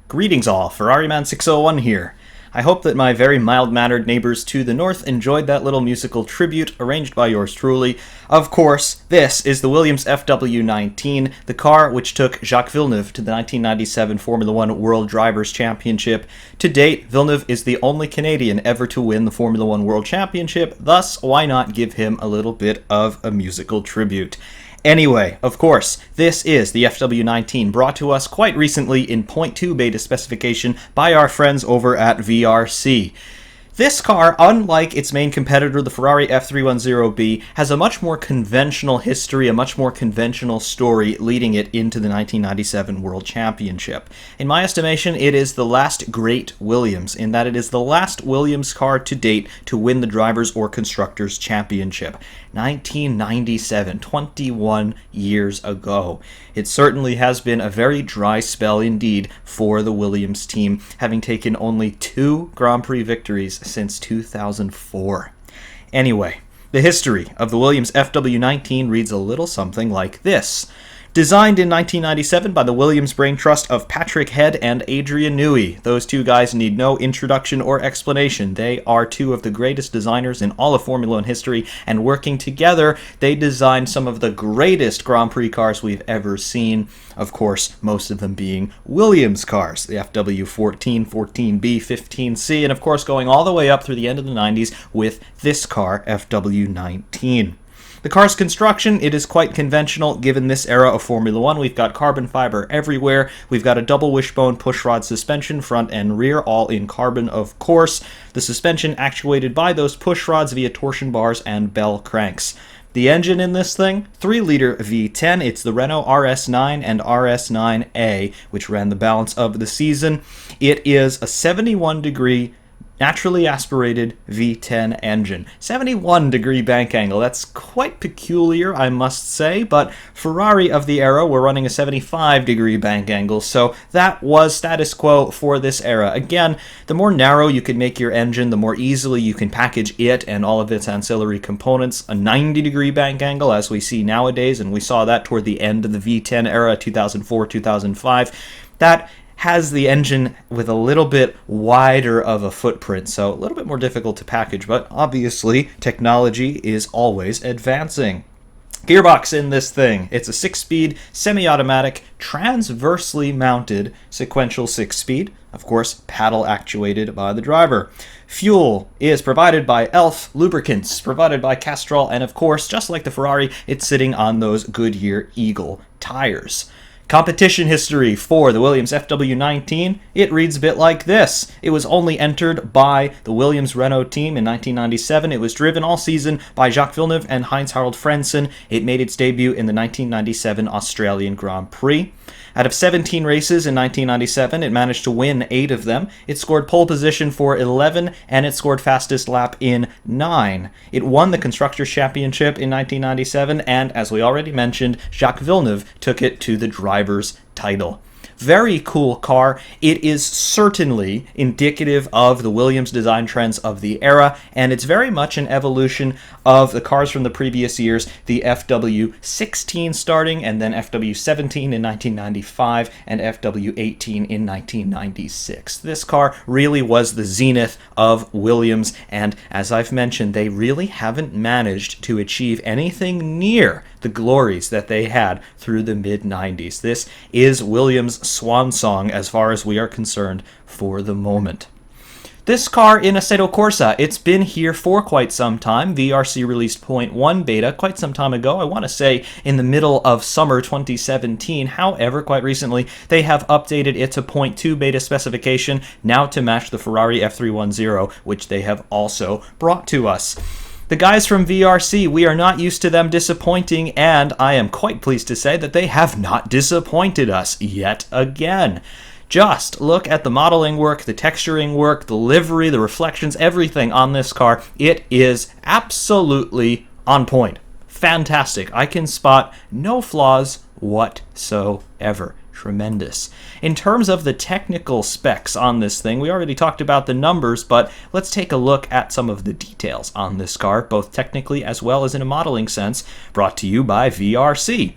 Greetings all, FerrariMan601 here. I hope that my very mild-mannered neighbors to the north enjoyed that little musical tribute arranged by yours truly. Of course, this is the Williams FW19, the car which took Jacques Villeneuve to the 1997 Formula One World Drivers' Championship. To date, Villeneuve is the only Canadian ever to win the Formula One World Championship, thus why not give him a little bit of a musical tribute. Anyway, of course, this is the FW19, brought to us quite recently in 0.2 beta specification by our friends over at VRC. This car, unlike its main competitor, the Ferrari F310B, has a much more conventional history, a much more conventional story leading it into the 1997 World Championship. In my estimation, it is the last great Williams, in that it is the last Williams car to date to win the Drivers' or Constructors' Championship. 1997, 21 years ago. It certainly has been a very dry spell indeed for the Williams team, having taken only 2 Grand Prix victories since 2004. Anyway, the history of the Williams FW19 reads a little something like this. Designed in 1997 by the Williams Brain Trust of Patrick Head and Adrian Newey. Those two guys need no introduction or explanation. They are two of the greatest designers in all of Formula One history, and working together, they designed some of the greatest Grand Prix cars we've ever seen. Of course, most of them being Williams cars, the FW14, 14B, 15C, and of course going all the way up through the end of the 90s with this car, FW19. The car's construction, it is quite conventional given this era of Formula One. We've got carbon fiber everywhere. We've got a double wishbone pushrod suspension, front and rear, all in carbon, of course. The suspension actuated by those pushrods via torsion bars and bell cranks. The engine in this thing, 3-liter V10. It's the Renault RS9 and RS9A, which ran the balance of the season. It is a 71-degree naturally aspirated V10 engine. 71-degree bank angle. That's quite peculiar, I must say, but Ferrari of the era were running a 75-degree bank angle, so that was status quo for this era. Again, the more narrow you can make your engine, the more easily you can package it and all of its ancillary components. A 90-degree bank angle, as we see nowadays, and we saw that toward the end of the V10 era, 2004-2005, that has the engine with a little bit wider of a footprint, so a little bit more difficult to package, but obviously technology is always advancing. Gearbox in this thing. It's a 6-speed, semi-automatic, transversely mounted sequential 6-speed, of course paddle actuated by the driver. Fuel is provided by Elf, lubricants provided by Castrol, and of course, just like the Ferrari, it's sitting on those Goodyear Eagle tires. Competition history for the Williams FW19, it reads a bit like this. It was only entered by the Williams Renault team in 1997. It was driven all season by Jacques Villeneuve and Heinz-Harald Frentzen. It made its debut in the 1997 Australian Grand Prix. Out of 17 races in 1997, it managed to win 8 of them. It scored pole position for 11, and it scored fastest lap in 9. It won the Constructors' Championship in 1997, and as we already mentioned, Jacques Villeneuve took it to the driver's title. Very cool car. It is certainly indicative of the Williams design trends of the era, and it's very much an evolution of the cars from the previous years, the FW16 starting, and then FW17 in 1995, and FW18 in 1996. This car really was the zenith of Williams, and as I've mentioned, they really haven't managed to achieve anything near the glories that they had through the mid-90s. This is Williams' swan song as far as we are concerned for the moment. This car in Assetto Corsa, it's been here for quite some time. VRC released 0.1 beta quite some time ago, I want to say in the middle of summer 2017. However, quite recently, they have updated it to 0.2 beta specification, now to match the Ferrari F310, which they have also brought to us. The guys from VRC, we are not used to them disappointing, and I am quite pleased to say that they have not disappointed us yet again. Just look at the modeling work, the texturing work, the livery, the reflections, everything on this car. It is absolutely on point. Fantastic. I can spot no flaws whatsoever. Tremendous. In terms of the technical specs on this thing, we already talked about the numbers, but let's take a look at some of the details on this car, both technically as well as in a modeling sense, brought to you by VRC.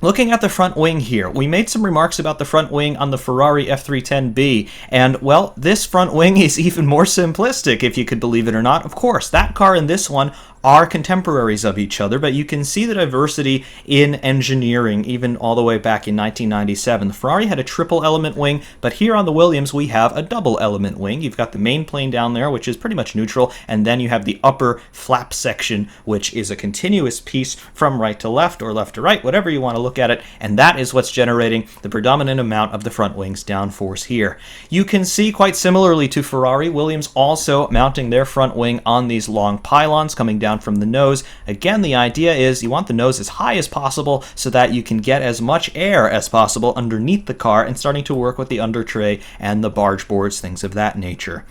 Looking at the front wing here, we made some remarks about the front wing on the Ferrari F310B, and, well, this front wing is even more simplistic, if you could believe it or not. Of course, that car and this one are contemporaries of each other, but you can see the diversity in engineering, even all the way back in 1997. The Ferrari had a triple element wing, but here on the Williams we have a double element wing. You've got the main plane down there, which is pretty much neutral, and then you have the upper flap section, which is a continuous piece from right to left, or left to right, whatever you want to look at it, and that is what's generating the predominant amount of the front wing's downforce here. You can see, quite similarly to Ferrari, Williams also mounting their front wing on these long pylons coming down from the nose. Again, the idea is you want the nose as high as possible so that you can get as much air as possible underneath the car and starting to work with the under tray and the barge boards, things of that nature.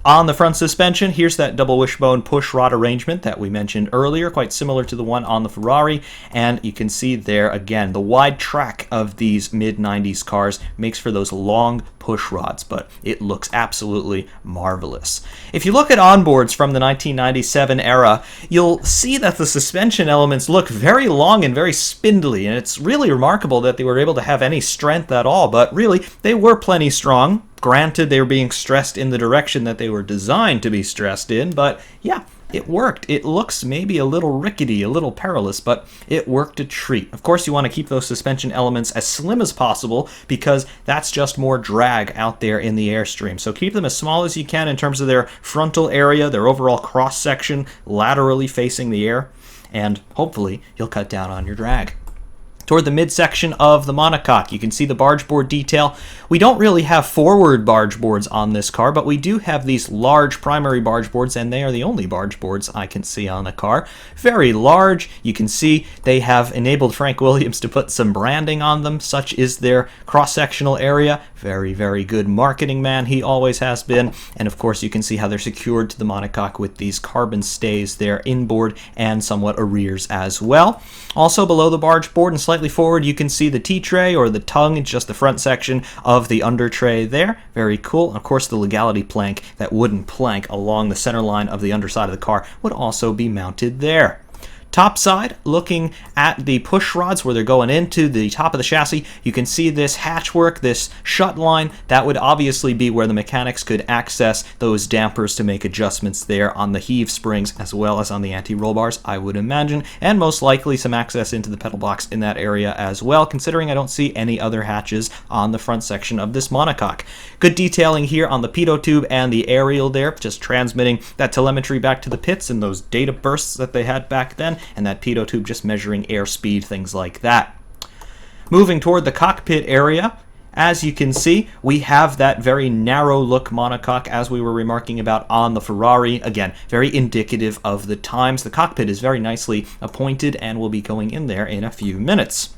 On the front suspension, here's that double wishbone push rod arrangement that we mentioned earlier, quite similar to the one on the Ferrari, and you can see there again the wide track of these mid-90s cars makes for those long push rods, but it looks absolutely marvelous. If you look at onboards from the 1997 era, you'll see that the suspension elements look very long and very spindly, and it's really remarkable that they were able to have any strength at all, but really, they were plenty strong. Granted, they were being stressed in the direction that they were designed to be stressed in, but yeah, it worked. It looks maybe a little rickety, a little perilous, but it worked a treat. Of course, you want to keep those suspension elements as slim as possible because that's just more drag out there in the airstream. So keep them as small as you can in terms of their frontal area, their overall cross-section, laterally facing the air, and hopefully you'll cut down on your drag. Toward the midsection of the monocoque, you can see the barge board detail. We don't really have forward barge boards on this car, but we do have these large primary barge boards, and they are the only barge boards I can see on the car. Very large. You can see they have enabled Frank Williams to put some branding on them. Such is their cross-sectional area. Very, very good marketing man. He always has been. And of course, you can see how they're secured to the monocoque with these carbon stays there inboard and somewhat arrears as well. Also below the barge board and slightly forward, you can see the T-tray or the tongue. It's just the front section of the under tray there. Very cool. And of course, the legality plank, that wooden plank along the center line of the underside of the car, would also be mounted there. Top side, looking at the push rods where they're going into the top of the chassis, you can see this hatchwork, this shut line. That would obviously be where the mechanics could access those dampers to make adjustments there on the heave springs as well as on the anti-roll bars, I would imagine, and most likely some access into the pedal box in that area as well, considering I don't see any other hatches on the front section of this monocoque. Good detailing here on the pitot tube and the aerial there, just transmitting that telemetry back to the pits and those data bursts that they had back then, and that pitot tube just measuring airspeed, things like that. Moving toward the cockpit area, as you can see, we have that very narrow look monocoque as we were remarking about on the Ferrari. Again, very indicative of the times. The cockpit is very nicely appointed and will be going in there in a few minutes.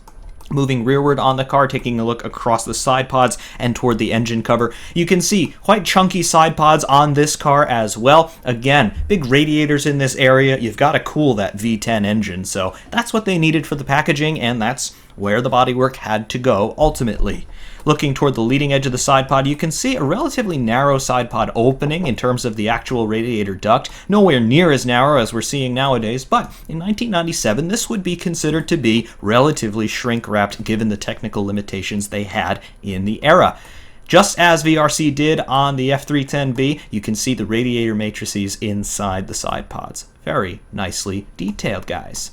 Moving rearward on the car, taking a look across the side pods and toward the engine cover, you can see quite chunky side pods on this car as well. Again, big radiators in this area. You've got to cool that V10 engine, so that's what they needed for the packaging, and that's where the bodywork had to go ultimately. Looking toward the leading edge of the side pod, you can see a relatively narrow side pod opening in terms of the actual radiator duct, nowhere near as narrow as we're seeing nowadays, but in 1997 this would be considered to be relatively shrink-wrapped given the technical limitations they had in the era. Just as VRC did on the F310B, you can see the radiator matrices inside the side pods. Very nicely detailed, guys.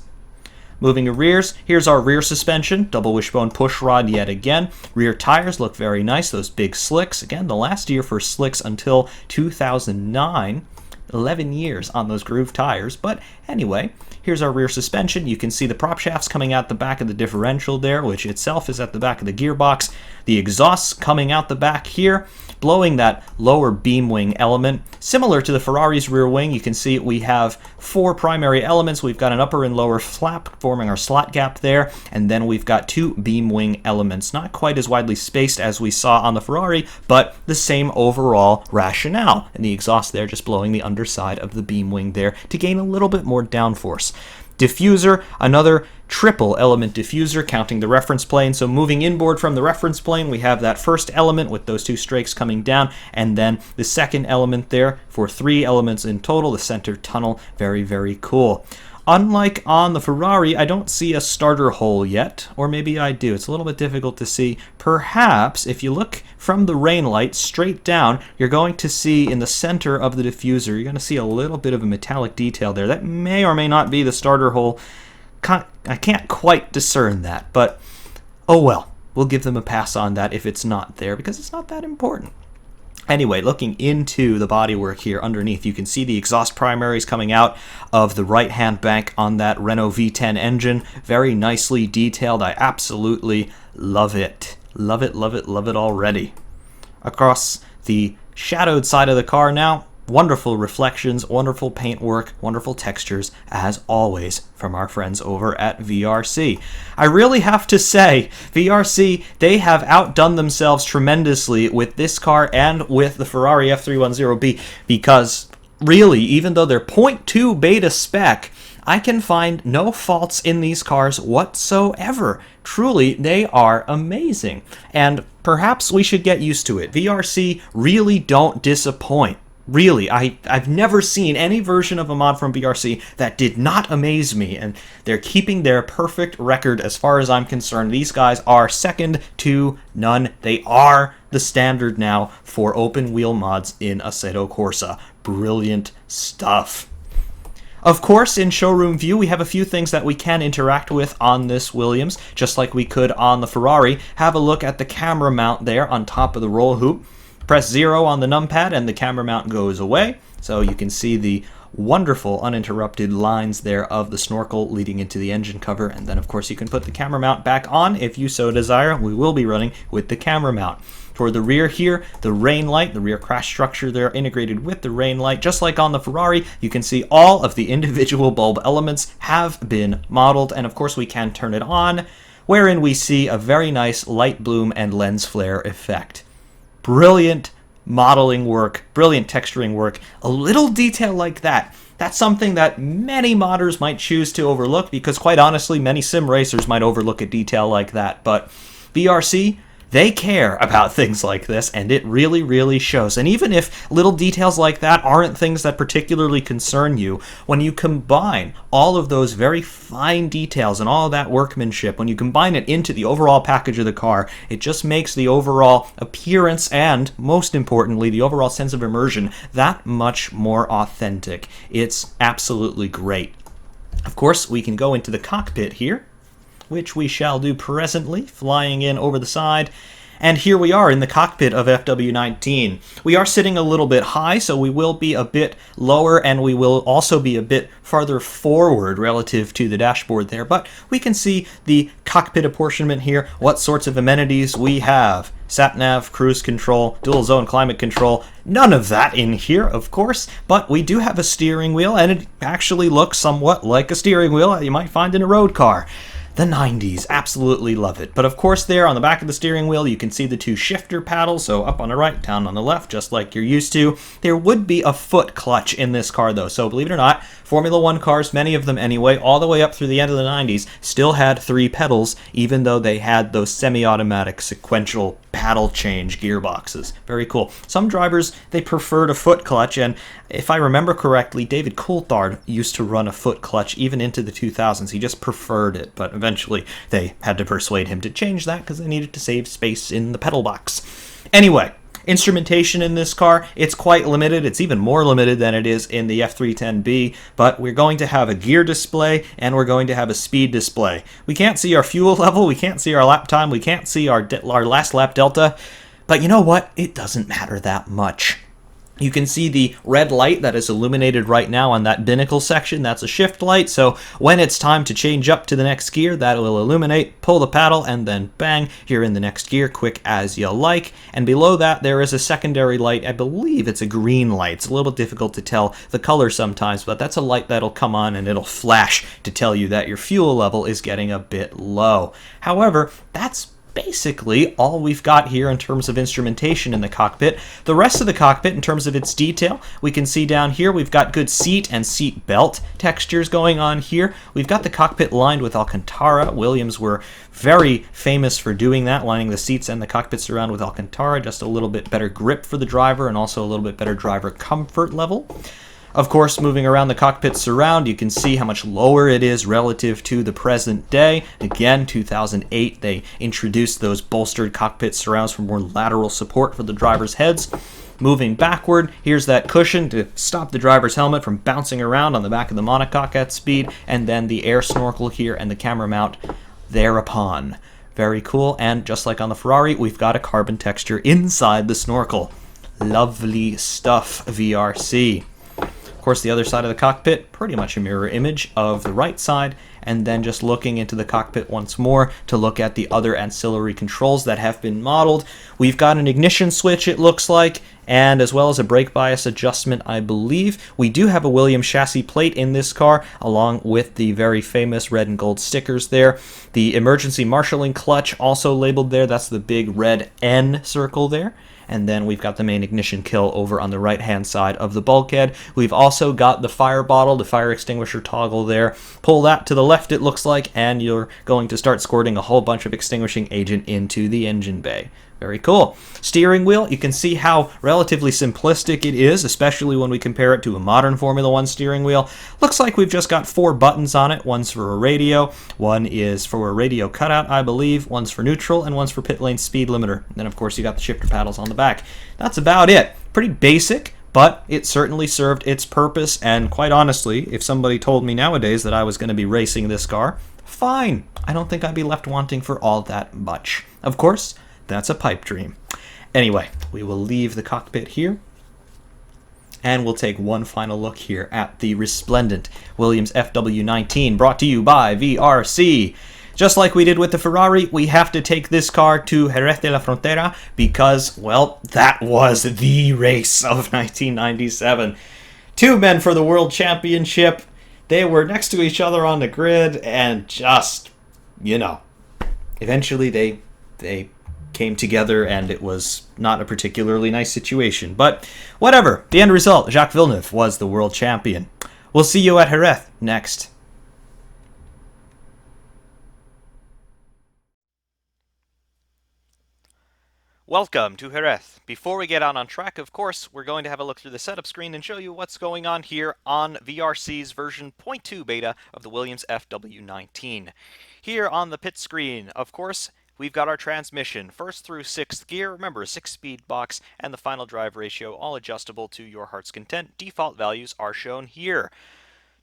Moving to rears, here's our rear suspension, double wishbone push rod yet again. Rear tires look very nice, those big slicks. Again, the last year for slicks until 2009. 11 years on those groove tires. But anyway, here's our rear suspension. You can see the prop shafts coming out the back of the differential there, which itself is at the back of the gearbox. The exhausts coming out the back here, blowing that lower beam wing element. Similar to the Ferrari's rear wing, you can see we have 4 primary elements. We've got an upper and lower flap forming our slot gap there, and then we've got 2 beam wing elements. Not quite as widely spaced as we saw on the Ferrari, but the same overall rationale. And the exhaust there just blowing the underside of the beam wing there to gain a little bit more downforce. Diffuser, another triple element diffuser, counting the reference plane. So moving inboard from the reference plane, we have that first element with those 2 strakes coming down, and then the second element there for 3 elements in total, the center tunnel. Very, very cool. Unlike on the Ferrari, I don't see a starter hole yet, or maybe I do. It's a little bit difficult to see. Perhaps if you look from the rain light straight down, you're going to see in the center of the diffuser, you're going to see a little bit of a metallic detail there. That may or may not be the starter hole. I can't quite discern that, but oh well. We'll give them a pass on that if it's not there, because it's not that important. Anyway, looking into the bodywork here underneath, you can see the exhaust primaries coming out of the right-hand bank on that Renault V10 engine. Very nicely detailed. I absolutely love it. Love it, love it, love it already. Across the shadowed side of the car now, wonderful reflections, wonderful paintwork, wonderful textures, as always, from our friends over at VRC. I really have to say, VRC, they have outdone themselves tremendously with this car and with the Ferrari F310B, because really, even though they're 0.2 beta spec, I can find no faults in these cars whatsoever. Truly, they are amazing. And perhaps we should get used to it. VRC really don't disappoint. Really, I've never seen any version of a mod from VRC that did not amaze me, and they're keeping their perfect record as far as I'm concerned. These guys are second to none. They are the standard now for open wheel mods in Assetto Corsa. Brilliant stuff. Of course, in showroom view, we have a few things that we can interact with on this Williams, just like we could on the Ferrari. Have a look at the camera mount there on top of the roll hoop. Press 0 on the numpad and the camera mount goes away. So you can see the wonderful uninterrupted lines there of the snorkel leading into the engine cover. And then, of course, you can put the camera mount back on if you so desire. We will be running with the camera mount. For the rear here, the rain light, the rear crash structure there integrated with the rain light. Just like on the Ferrari, you can see all of the individual bulb elements have been modeled. And, of course, we can turn it on, wherein we see a very nice light bloom and lens flare effect. Brilliant modeling work, brilliant texturing work. A little detail like that, that's something that many modders might choose to overlook, because quite honestly, many sim racers might overlook a detail like that. But VRC, they care about things like this, and it really, really shows. And even if little details like that aren't things that particularly concern you, when you combine all of those very fine details and all of that workmanship, when you combine it into the overall package of the car, it just makes the overall appearance and, most importantly, the overall sense of immersion that much more authentic. It's absolutely great. Of course, we can go into the cockpit here, which we shall do presently, flying in over the side. And here we are in the cockpit of FW19. We are sitting a little bit high, so we will be a bit lower, and we will also be a bit farther forward relative to the dashboard there. But we can see the cockpit apportionment here, what sorts of amenities we have. Sat-nav, cruise control, dual zone climate control, none of that in here, of course, but we do have a steering wheel, and it actually looks somewhat like a steering wheel you might find in a road car. The 90s, absolutely love it. But of course there on the back of the steering wheel you can see the 2 shifter paddles, so up on the right, down on the left, just like you're used to. There would be a foot clutch in this car though, so believe it or not, Formula 1 cars, many of them anyway, all the way up through the end of the 90s, still had 3 pedals, even though they had those semi-automatic sequential paddle change gearboxes. Very cool. Some drivers, they preferred a foot clutch, and if I remember correctly, David Coulthard used to run a foot clutch even into the 2000s. He just preferred it, but eventually they had to persuade him to change that because they needed to save space in the pedal box. Anyway, instrumentation in this car, it's quite limited. It's even more limited than it is in the F310B, but we're going to have a gear display and we're going to have a speed display. We can't see our fuel level, we can't see our lap time, we can't see our last lap delta, but you know what? It doesn't matter that much. You can see the red light that is illuminated right now on that binnacle section. That's a shift light, so when it's time to change up to the next gear, that will illuminate, pull the paddle, and then bang, you're in the next gear, quick as you like. And below that, there is a secondary light. I believe it's a green light. It's a little difficult to tell the color sometimes, but that's a light that'll come on and it'll flash to tell you that your fuel level is getting a bit low. However, that's basically all we've got here in terms of instrumentation in the cockpit. The rest of the cockpit, in terms of its detail, we can see down here we've got good seat and seat belt textures going on here. We've got the cockpit lined with Alcantara. Williams were very famous for doing that, lining the seats and the cockpits around with Alcantara, just a little bit better grip for the driver and also a little bit better driver comfort level. Of course, moving around the cockpit surround, you can see how much lower it is relative to the present day. Again, 2008, they introduced those bolstered cockpit surrounds for more lateral support for the driver's heads. Moving backward, here's that cushion to stop the driver's helmet from bouncing around on the back of the monocoque at speed, and then the air snorkel here and the camera mount thereupon. Very cool, and just like on the Ferrari, we've got a carbon texture inside the snorkel. Lovely stuff, VRC. Of course, the other side of the cockpit, pretty much a mirror image of the right side, and then just looking into the cockpit once more to look at the other ancillary controls that have been modeled. We've got an ignition switch, it looks like, and as well as a brake bias adjustment, I believe. We do have a Williams chassis plate in this car, along with the very famous red and gold stickers there. The emergency marshalling clutch also labeled there. That's the big red N circle there. And then we've got the main ignition kill over on the right-hand side of the bulkhead. We've also got the fire bottle, the fire extinguisher toggle there. Pull that to the left, it looks like, and you're going to start squirting a whole bunch of extinguishing agent into the engine bay. Very cool. Steering wheel, you can see how relatively simplistic it is, especially when we compare it to a modern Formula One steering wheel. Looks like we've just got 4 buttons on it. One's for a radio, one is for a radio cutout, I believe, one's for neutral, and one's for pit lane speed limiter. And then, of course, you got the shifter paddles on the back. That's about it. Pretty basic, but it certainly served its purpose, and quite honestly, if somebody told me nowadays that I was going to be racing this car, fine. I don't think I'd be left wanting for all that much. Of course, that's a pipe dream. Anyway, we will leave the cockpit here, and we'll take one final look here at the resplendent Williams FW19, brought to you by VRC. Just like we did with the Ferrari, we have to take this car to Jerez de la Frontera because, well, that was the race of 1997. 2 men for the World Championship. They were next to each other on the grid, and just, eventually they came together, and it was not a particularly nice situation. But whatever, the end result, Jacques Villeneuve was the world champion. We'll see you at Jerez next. Welcome to Jerez. Before we get on track, of course, we're going to have a look through the setup screen and show you what's going on here on VRC's version 0.2 beta of the Williams FW19. Here on the pit screen, of course, we've got our transmission, first through 6th gear, remember a 6-speed box, and the final drive ratio, all adjustable to your heart's content. Default values are shown here.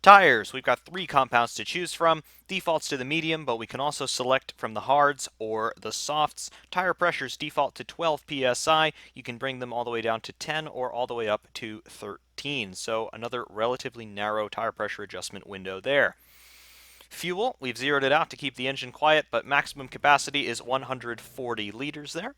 Tires, we've got 3 compounds to choose from. Defaults to the medium, but we can also select from the hards or the softs. Tire pressures default to 12 psi. You can bring them all the way down to 10 or all the way up to 13. So another relatively narrow tire pressure adjustment window there. Fuel, we've zeroed it out to keep the engine quiet, but maximum capacity is 140 liters there.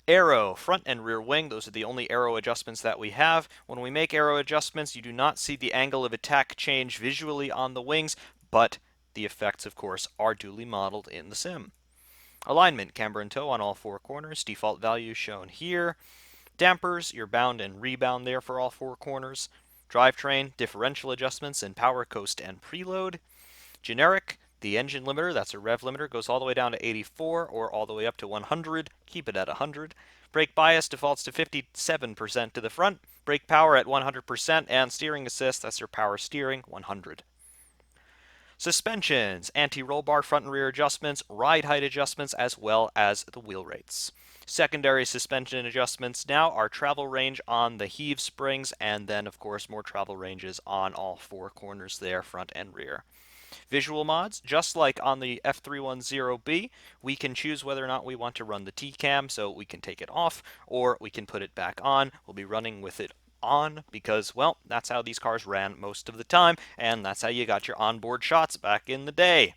Aero, front and rear wing, those are the only aero adjustments that we have. When we make aero adjustments, you do not see the angle of attack change visually on the wings, but the effects, of course, are duly modeled in the sim. Alignment, camber and toe on all 4 corners, default values shown here. Dampers, your bound and rebound there for all 4 corners. Drivetrain, differential adjustments in power, coast, and preload. Generic, the engine limiter, that's a rev limiter, goes all the way down to 84 or all the way up to 100. Keep it at 100. Brake bias defaults to 57% to the front. Brake power at 100%, and steering assist, that's your power steering, 100. Suspensions, anti-roll bar front and rear adjustments, ride height adjustments, as well as the wheel rates. Secondary suspension adjustments now are travel range on the heave springs, and then, of course, more travel ranges on all 4 corners there, front and rear. Visual mods, just like on the F310B, we can choose whether or not we want to run the T-cam, so we can take it off, or we can put it back on. We'll be running with it on because, well, that's how these cars ran most of the time, and that's how you got your onboard shots back in the day.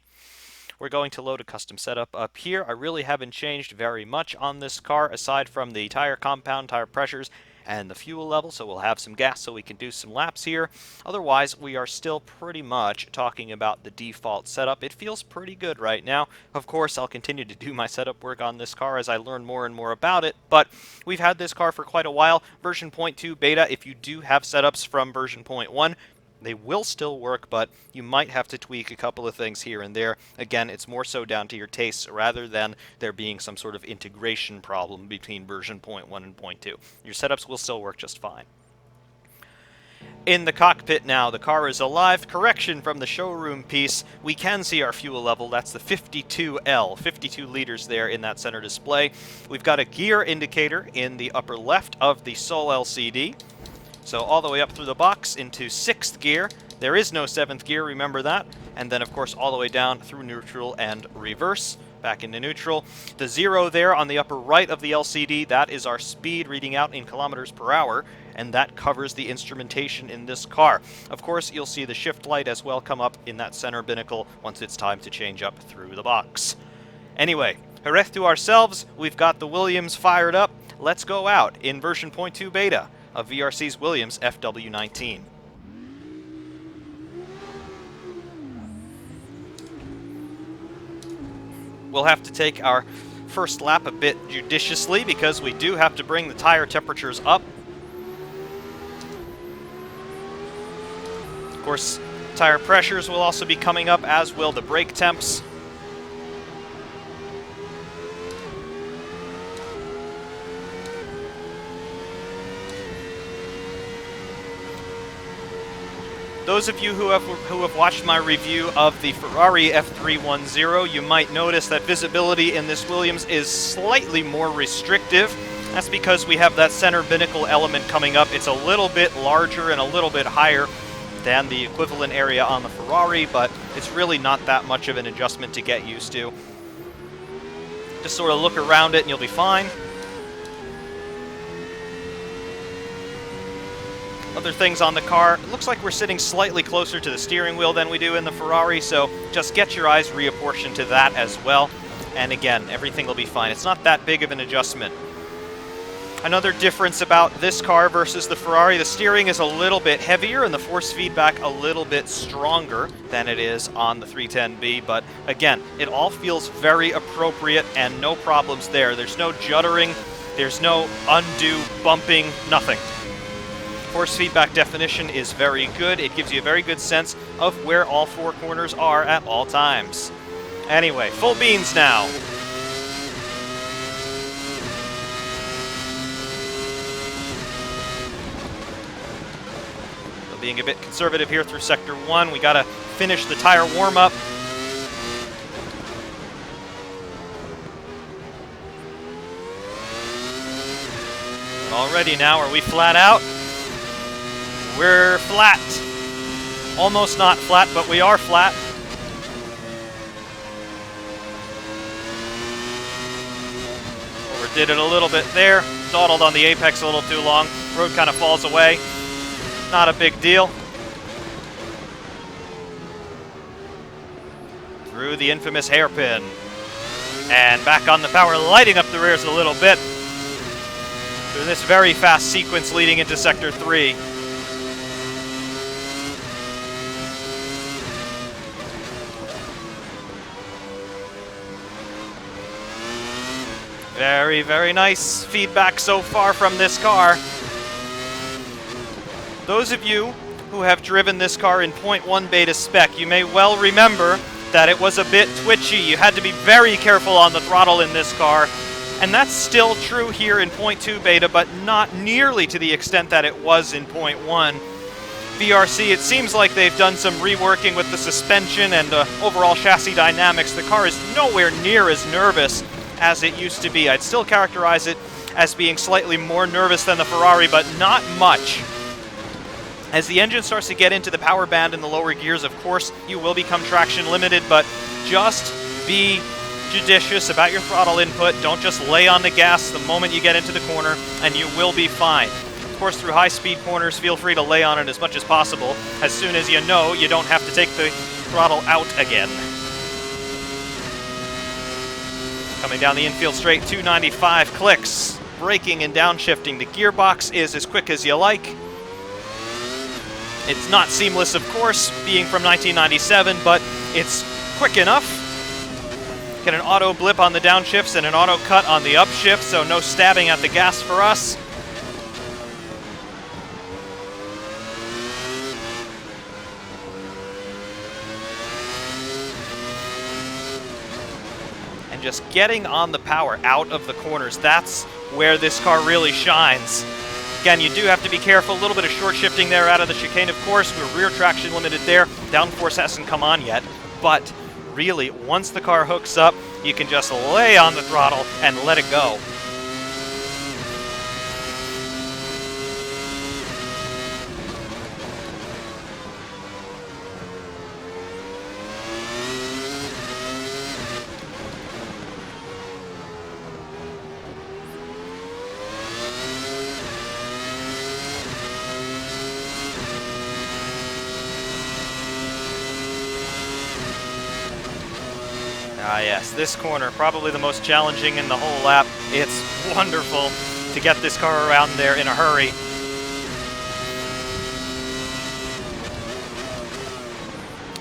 We're going to load a custom setup up here. I really haven't changed very much on this car aside from the tire compound, tire pressures, and the fuel level, so we'll have some gas so we can do some laps here. Otherwise, we are still pretty much talking about the default setup. It feels pretty good right now. Of course, I'll continue to do my setup work on this car as I learn more and more about it, but we've had this car for quite a while. Version 0.2 beta, if you do have setups from version 0.1, they will still work, but you might have to tweak a couple of things here and there. Again, it's more so down to your tastes rather than there being some sort of integration problem between version 0.1 and 0.2. Your setups will still work just fine. In the cockpit now, the car is alive. Correction from the showroom piece, we can see our fuel level. That's the 52L, 52 liters there in that center display. We've got a gear indicator in the upper left of the sole LCD. So all the way up through the box into 6th gear. There is no 7th gear, remember that. And then, of course, all the way down through neutral and reverse, back into neutral. The 0 there on the upper right of the LCD, that is our speed reading out in kilometers per hour, and that covers the instrumentation in this car. Of course, you'll see the shift light as well come up in that center binnacle once it's time to change up through the box. Anyway, Jerez to ourselves, we've got the Williams fired up. Let's go out in version 0.2 beta of VRC's Williams FW19. We'll have to take our first lap a bit judiciously because we do have to bring the tire temperatures up. Of course, tire pressures will also be coming up, as will the brake temps. Those of you who have watched my review of the Ferrari F310, you might notice that visibility in this Williams is slightly more restrictive. That's because we have that center binnacle element coming up. It's a little bit larger and a little bit higher than the equivalent area on the Ferrari, but it's really not that much of an adjustment to get used to. Just sort of look around it and you'll be fine. Other things on the car, it looks like we're sitting slightly closer to the steering wheel than we do in the Ferrari, so just get your eyes reapportioned to that as well. And again, everything will be fine. It's not that big of an adjustment. Another difference about this car versus the Ferrari, the steering is a little bit heavier and the force feedback a little bit stronger than it is on the 310B, but again, it all feels very appropriate and no problems there. There's no juddering, there's no undue bumping, nothing. Force feedback definition is very good. It gives you a very good sense of where all four corners are at all times. Anyway, full beans now. So being a bit conservative here through Sector 1, we gotta finish the tire warm-up. Already now, are we flat out? We're flat. Almost not flat, but we are flat. Overdid it a little bit there. Dawdled on the apex a little too long. Road kind of falls away. Not a big deal. Through the infamous hairpin. And back on the power, lighting up the rears a little bit. Through this very fast sequence leading into Sector 3. Very, very nice feedback so far from this car. Those of you who have driven this car in 0.1 beta spec, you may well remember that it was a bit twitchy. You had to be very careful on the throttle in this car. And that's still true here in 0.2 beta, but not nearly to the extent that it was in 0.1. VRC, it seems like they've done some reworking with the suspension and overall chassis dynamics. The car is nowhere near as nervous as it used to be. I'd still characterize it as being slightly more nervous than the Ferrari, but not much. As the engine starts to get into the power band in the lower gears, of course, you will become traction limited, but just be judicious about your throttle input. Don't just lay on the gas the moment you get into the corner, and you will be fine. Of course, through high-speed corners, feel free to lay on it as much as possible, as soon as you know you don't have to take the throttle out again. Coming down the infield straight, 295 clicks. Braking and downshifting. The gearbox is as quick as you like. It's not seamless, of course, being from 1997, but it's quick enough. Get an auto blip on the downshifts and an auto cut on the upshift, so no stabbing at the gas for us. And just getting on the power out of the corners, that's where this car really shines. Again, you do have to be careful. A little bit of short shifting there out of the chicane, of course. We're rear traction limited there. Downforce hasn't come on yet. But really, once the car hooks up, you can just lay on the throttle and let it go. Ah yes, this corner, probably the most challenging in the whole lap. It's wonderful to get this car around there in a hurry.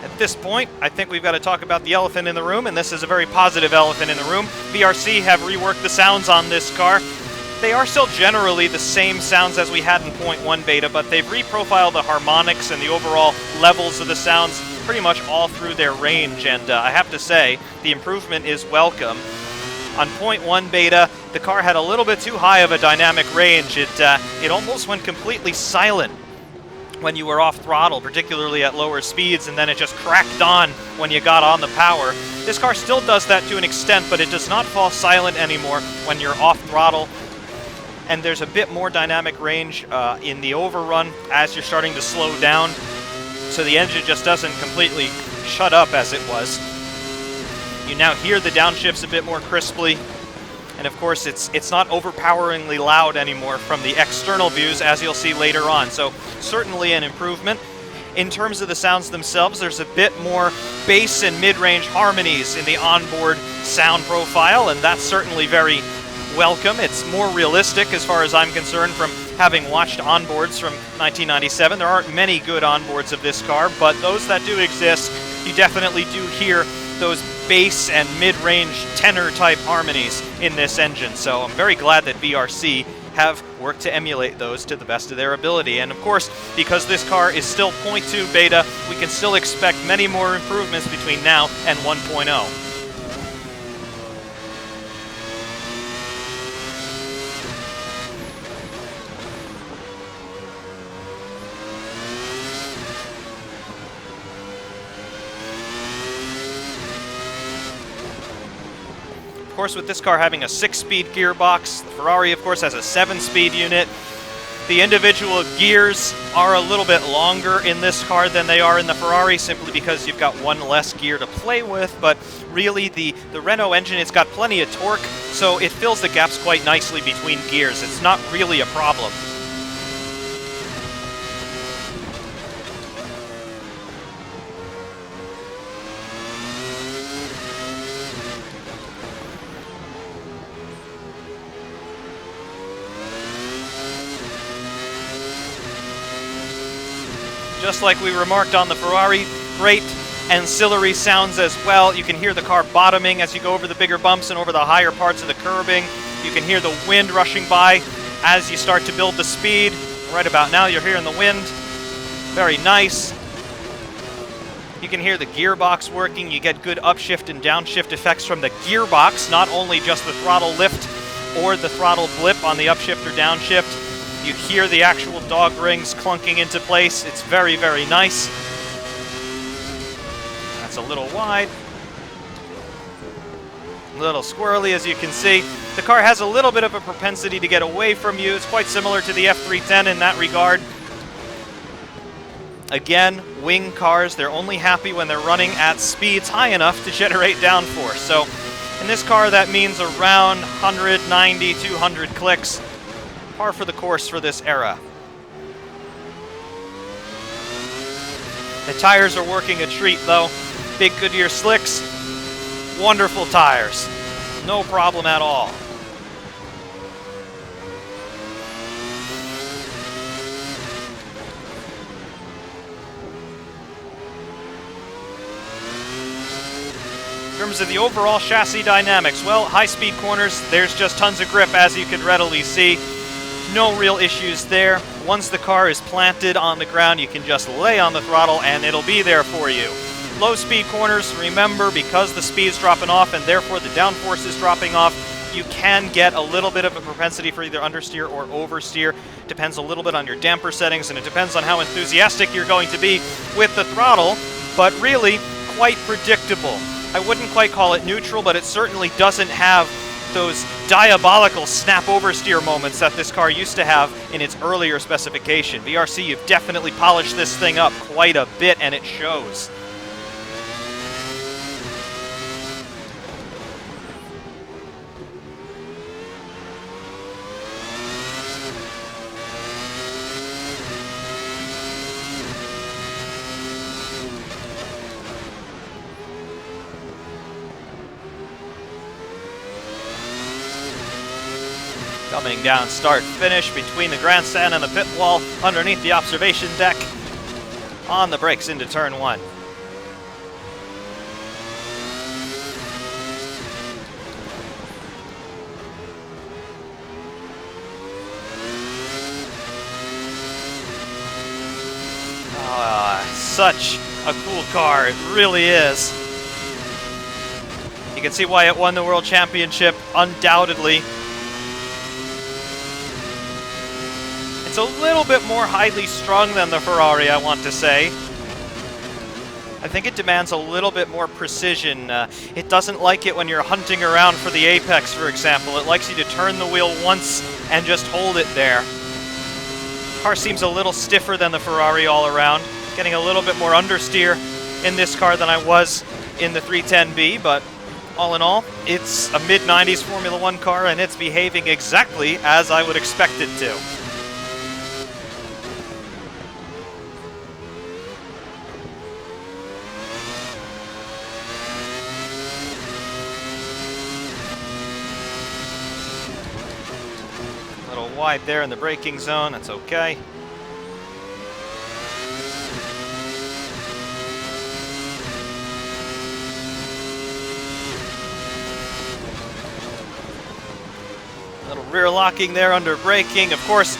At this point, I think we've got to talk about the elephant in the room, and this is a very positive elephant in the room. VRC have reworked the sounds on this car. They are still generally the same sounds as we had in 0.1 beta, but they've reprofiled the harmonics and the overall levels of the sounds pretty much all through their range, and I have to say, the improvement is welcome. On 0.1 beta, the car had a little bit too high of a dynamic range. It almost went completely silent when you were off throttle, particularly at lower speeds, and then it just cracked on when you got on the power. This car still does that to an extent, but it does not fall silent anymore when you're off throttle. And there's a bit more dynamic range in the overrun as you're starting to slow down. So the engine just doesn't completely shut up as it was. You now hear the downshifts a bit more crisply. And of course, it's not overpoweringly loud anymore from the external views, as you'll see later on. So certainly an improvement. In terms of the sounds themselves, there's a bit more bass and mid-range harmonies in the onboard sound profile, and that's certainly very welcome. It's more realistic as far as I'm concerned from having watched onboards from 1997. There aren't many good onboards of this car, but those that do exist, you definitely do hear those bass and mid-range tenor-type harmonies in this engine. So I'm very glad that VRC have worked to emulate those to the best of their ability. And of course, because this car is still 0.2 beta, we can still expect many more improvements between now and 1.0. Of course, with this car having a 6-speed gearbox, the Ferrari, of course, has a 7-speed unit. The individual gears are a little bit longer in this car than they are in the Ferrari, simply because you've got one less gear to play with, but really the Renault engine, it's got plenty of torque, so it fills the gaps quite nicely between gears. It's not really a problem. Just like we remarked on the Ferrari, great ancillary sounds as well. You can hear the car bottoming as you go over the bigger bumps and over the higher parts of the curbing. You can hear the wind rushing by as you start to build the speed. Right about now, you're hearing the wind. Very nice. You can hear the gearbox working. You get good upshift and downshift effects from the gearbox, not only just the throttle lift or the throttle blip on the upshift or downshift. You hear the actual dog rings clunking into place. It's very, very nice. That's a little wide. A little squirrely, as you can see. The car has a little bit of a propensity to get away from you. It's quite similar to the F310 in that regard. Again, wing cars, they're only happy when they're running at speeds high enough to generate downforce. So in this car, that means around 190, 200 clicks. Par for the course for this era. The tires are working a treat, though. Big Goodyear slicks, wonderful tires. No problem at all. In terms of the overall chassis dynamics, well, high-speed corners, there's just tons of grip, as you can readily see. No real issues there. Once the car is planted on the ground, you can just lay on the throttle and it'll be there for you. Low-speed corners, remember, because the speed's dropping off and therefore the downforce is dropping off, you can get a little bit of a propensity for either understeer or oversteer. Depends a little bit on your damper settings, and it depends on how enthusiastic you're going to be with the throttle, but really quite predictable. I wouldn't quite call it neutral, but it certainly doesn't have those diabolical snap oversteer moments that this car used to have in its earlier specification. VRC, you've definitely polished this thing up quite a bit, and it shows. Coming down start-finish between the grandstand and the pit wall underneath the observation deck. On the brakes into turn one. Such a cool car, it really is. You can see why it won the World Championship, undoubtedly. It's a little bit more highly strung than the Ferrari, I want to say. I think it demands a little bit more precision. It doesn't like it when you're hunting around for the apex, for example. It likes you to turn the wheel once and just hold it there. The car seems a little stiffer than the Ferrari all around. Getting a little bit more understeer in this car than I was in the 310B, but all in all, it's a mid-90s Formula One car, and it's behaving exactly as I would expect it to. Wide there in the braking zone, that's okay. A little rear locking there under braking. Of course,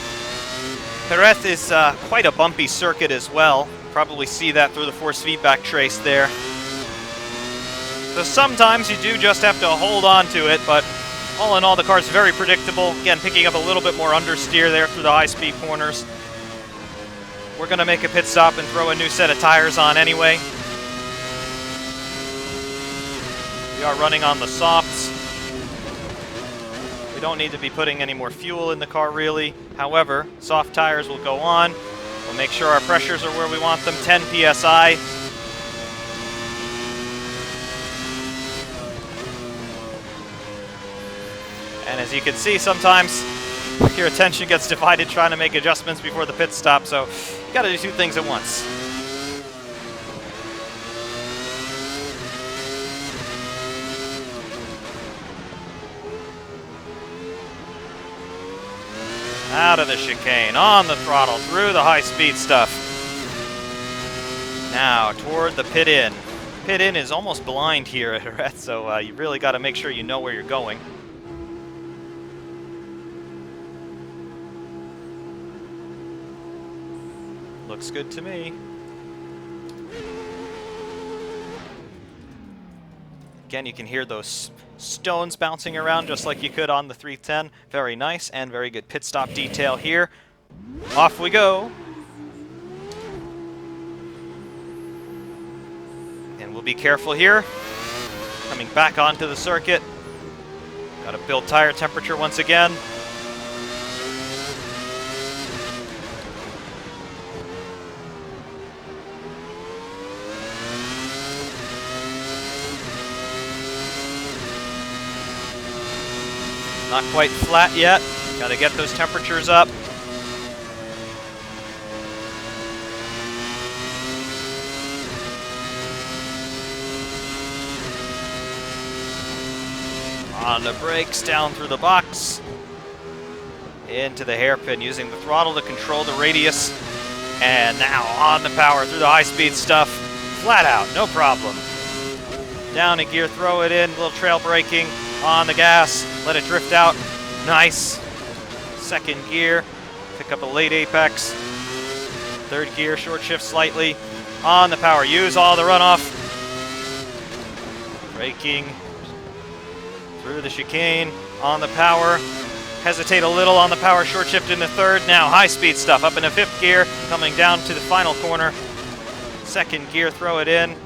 Jerez is quite a bumpy circuit as well. Probably see that through the force feedback trace there. So sometimes you do just have to hold on to it, but all in all, the car's very predictable. Again, picking up a little bit more understeer there through the high-speed corners. We're going to make a pit stop and throw a new set of tires on anyway. We are running on the softs. We don't need to be putting any more fuel in the car, really. However, soft tires will go on. We'll make sure our pressures are where we want them, 10 PSI. And as you can see, sometimes your attention gets divided trying to make adjustments before the pit stop, so you gotta do two things at once. Out of the chicane, on the throttle, through the high-speed stuff. Now, toward the pit-in. Pit-in is almost blind here at Jerez, so you really gotta make sure you know where you're going. Looks good to me. Again, you can hear those stones bouncing around just like you could on the 310. Very nice and very good pit stop detail here. Off we go. And we'll be careful here. Coming back onto the circuit. Got to build tire temperature once again. Not quite flat yet. Got to get those temperatures up. On the brakes, down through the box, into the hairpin, using the throttle to control the radius. And now on the power through the high-speed stuff, flat out, no problem. Down a gear, throw it in, a little trail braking, on the gas, let it drift out, nice. Second gear, pick up a late apex. Third gear, short shift slightly, on the power, use all the runoff. Braking through the chicane, on the power, hesitate a little on the power, short shift into third. Now high-speed stuff, up into fifth gear, coming down to the final corner. Second gear, throw it in.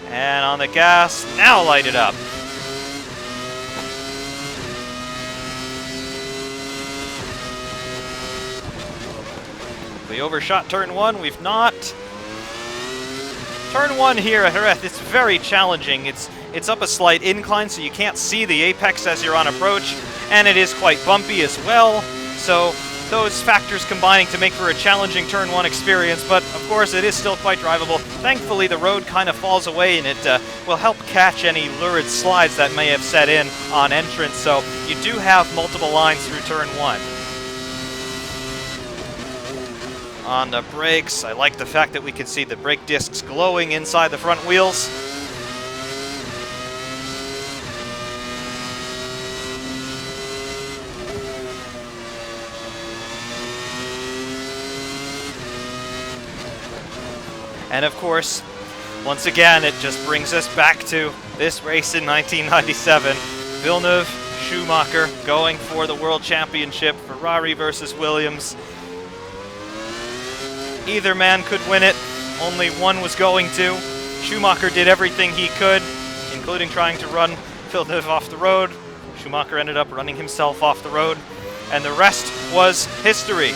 And on the gas, now light it up. We overshot turn one, we've not. Turn one here at Jerez, it's very challenging. It's up a slight incline, so you can't see the apex as you're on approach, and it is quite bumpy as well. So those factors combining to make for a challenging turn one experience, but of course it is still quite drivable. Thankfully the road kind of falls away, and it will help catch any lurid slides that may have set in on entrance, so you do have multiple lines through turn one. On the brakes, I like the fact that we can see the brake discs glowing inside the front wheels. And of course, once again, it just brings us back to this race in 1997. Villeneuve, Schumacher going for the World Championship, Ferrari versus Williams. Either man could win it, only one was going to. Schumacher did everything he could, including trying to run Villeneuve off the road. Schumacher ended up running himself off the road, and the rest was history.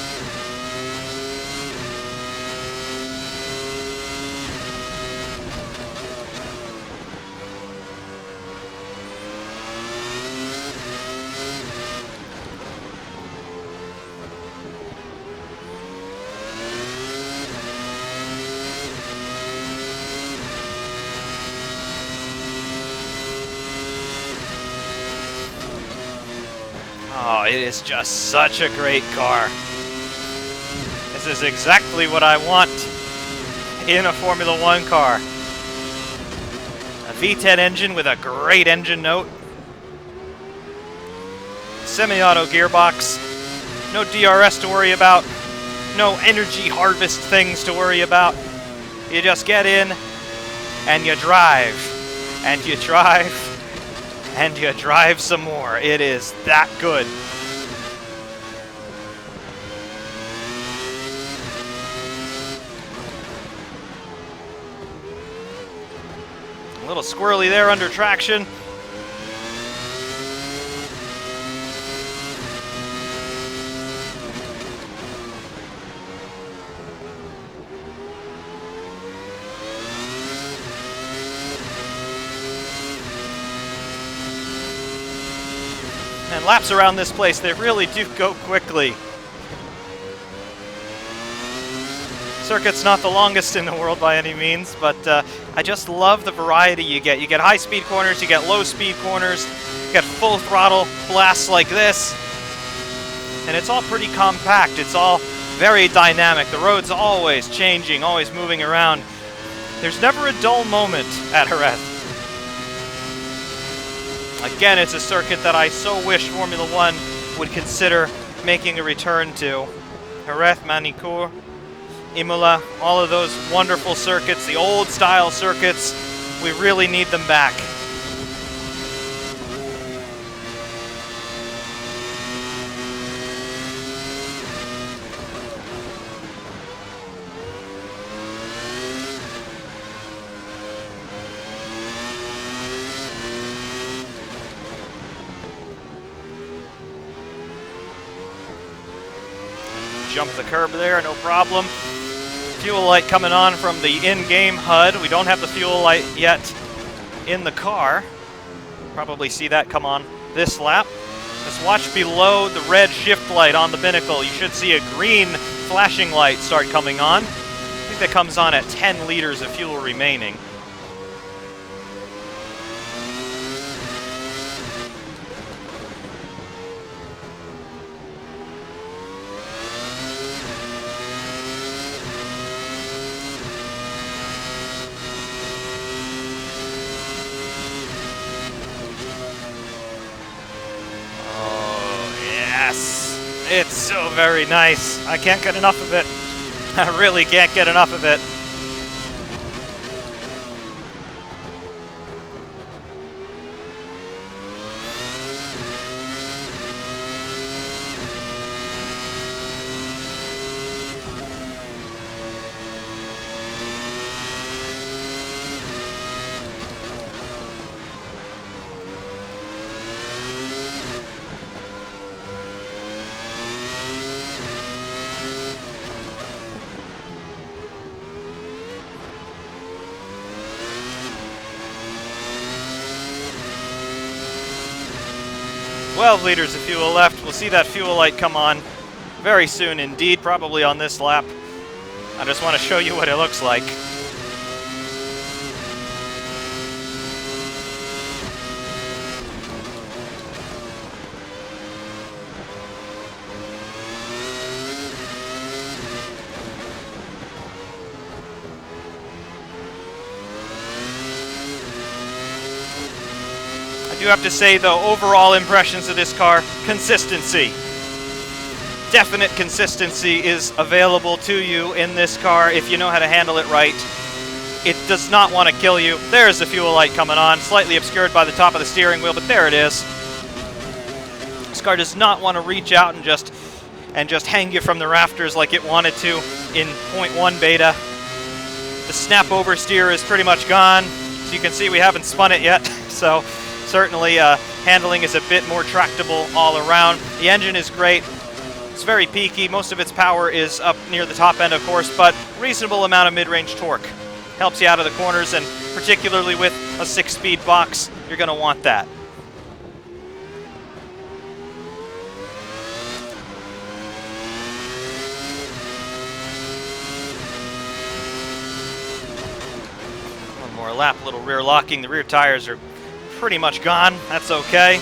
Oh, it is just such a great car. This is exactly what I want in a Formula One car. A V10 engine with a great engine note. Semi-auto gearbox. No DRS to worry about. No energy harvest things to worry about. You just get in and you drive. And you drive. And you drive some more. It is that good. A little squirrely there under traction. And laps around this place, they really do go quickly. Circuit's not the longest in the world by any means, but I just love the variety you get. You get high-speed corners, you get low-speed corners, you get full throttle blasts like this, and it's all pretty compact. It's all very dynamic. The road's always changing, always moving around. There's never a dull moment at Jerez. Again, it's a circuit that I so wish Formula One would consider making a return to. Jerez, Manicourt, Imola, all of those wonderful circuits, the old style circuits, we really need them back. Jump the curb there, no problem. Fuel light coming on from the in-game HUD. We don't have the fuel light yet in the car. Probably see that come on this lap. Just watch below the red shift light on the binnacle. You should see a green flashing light start coming on. I think that comes on at 10 liters of fuel remaining. It's so very nice. I can't get enough of it. I really can't get enough of it. Twelve liters of fuel left. We'll see that fuel light come on very soon indeed, probably on this lap. I just want to show you what it looks like. I do have to say, though, overall impressions of this car, consistency. Definite consistency is available to you in this car if you know how to handle it right. It does not want to kill you. There's the fuel light coming on, slightly obscured by the top of the steering wheel, but there it is. This car does not want to reach out and just hang you from the rafters like it wanted to in 0.1 beta. The snap oversteer is pretty much gone. As you can see, we haven't spun it yet, so certainly handling is a bit more tractable all around. The engine is great. It's very peaky. Most of its power is up near the top end, of course, but reasonable amount of mid-range torque. Helps you out of the corners, and particularly with a 6-speed box, you're going to want that. One more lap, a little rear locking. The rear tires are pretty much gone. That's okay.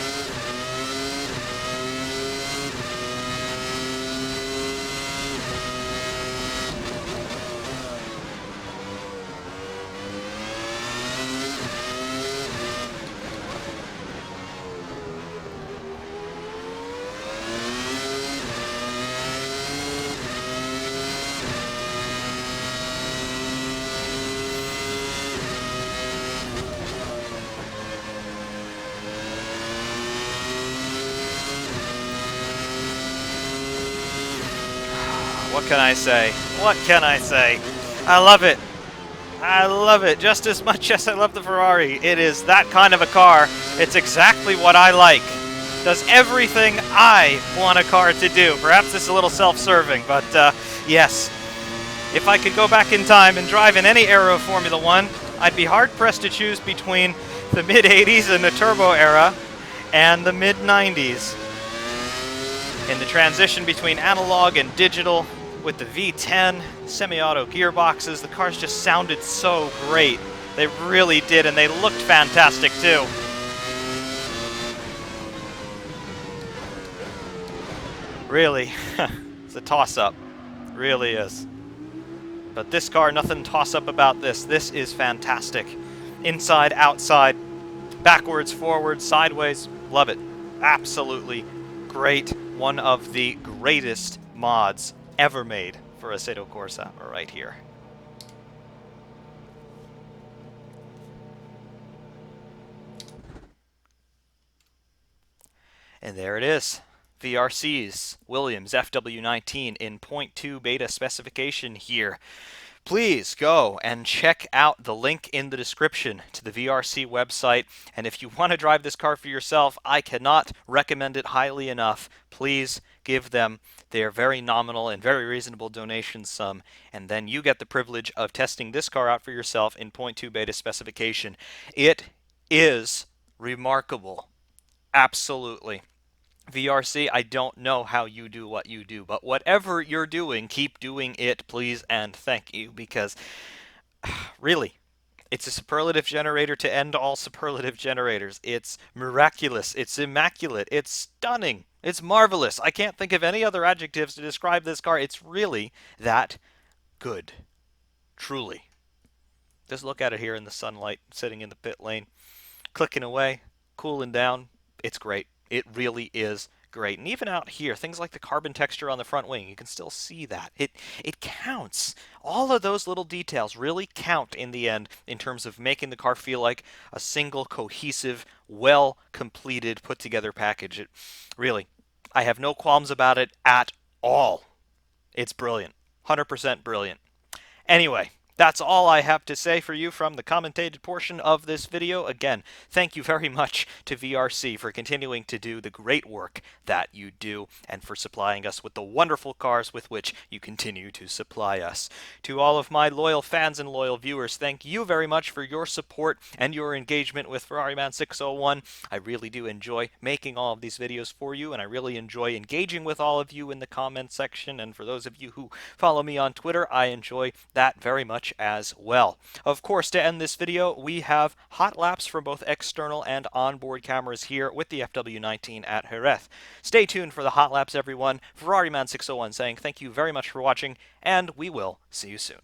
What can I say? What can I say? I love it. I love it just as much as I love the Ferrari. It is that kind of a car. It's exactly what I like. Does everything I want a car to do. Perhaps it's a little self-serving, but yes. If I could go back in time and drive in any era of Formula One, I'd be hard-pressed to choose between the mid-'80s and the turbo era and the mid-'90s. In the transition between analog and digital, with the V10 semi-auto gearboxes, the cars just sounded so great. They really did, and they looked fantastic too. Really, it's a toss-up. Really is. But this car, nothing toss-up about this. This is fantastic. Inside, outside, backwards, forwards, sideways. Love it. Absolutely great. One of the greatest mods ever made for Assetto Corsa right here. And there it is. VRC's Williams FW19 in 0.2 beta specification here. Please go and check out the link in the description to the VRC website. And if you want to drive this car for yourself, I cannot recommend it highly enough. Please give them their very nominal and very reasonable donation sum, and then you get the privilege of testing this car out for yourself in 0.2 beta specification. It is remarkable. Absolutely. VRC, I don't know how you do what you do, but whatever you're doing, keep doing it, please, and thank you, because really, it's a superlative generator to end all superlative generators. It's miraculous, it's immaculate, it's stunning, it's marvelous. I can't think of any other adjectives to describe this car. It's really that good. Truly. Just look at it here in the sunlight, sitting in the pit lane, clicking away, cooling down. It's great. It really is great. And even out here, things like the carbon texture on the front wing, you can still see that. It counts. All of those little details really count in the end in terms of making the car feel like a single, cohesive, well completed, put together package. It really, I have no qualms about it at all. It's brilliant. 100% brilliant. Anyway, that's all I have to say for you from the commentated portion of this video. Again, thank you very much to VRC for continuing to do the great work that you do and for supplying us with the wonderful cars with which you continue to supply us. To all of my loyal fans and loyal viewers, thank you very much for your support and your engagement with Ferrari Man 601. I really do enjoy making all of these videos for you, and I really enjoy engaging with all of you in the comment section. And for those of you who follow me on Twitter, I enjoy that very much as well. Of course, to end this video, we have hot laps from both external and onboard cameras here with the FW19 at Jerez. Stay tuned for the hot laps, everyone. Ferrari Man 601 saying thank you very much for watching, and we will see you soon.